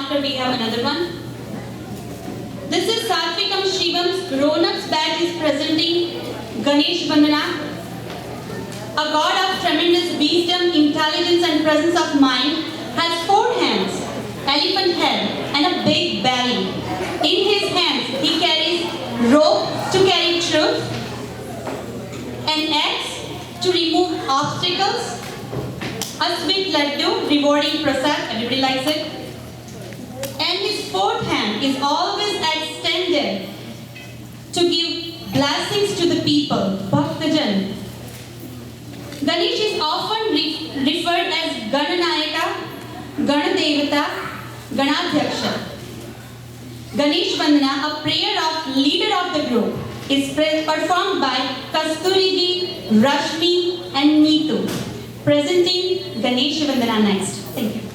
after we have another one. This is Satvikam Shivan's grown-ups batch is presenting Ganesh Vandana, a god of tremendous wisdom, intelligence and presence of mind, has 4 hands, elephant head and a big belly. In his hands he carries rope to carry truth, an axe to remove obstacles, a sweet laddu, rewarding prasad, everybody likes it, and his 4th hand is always extended to give blessings to the people, Bhaktajan. Ganesh is often referred as Gananayaka, Ganadevata, Ganadhyaksha. Ganesh Vandana, a prayer of leader of the group, is performed by Kasturiji, Rashmi and Neetu. Presenting Ganesh Vandana next. Thank you.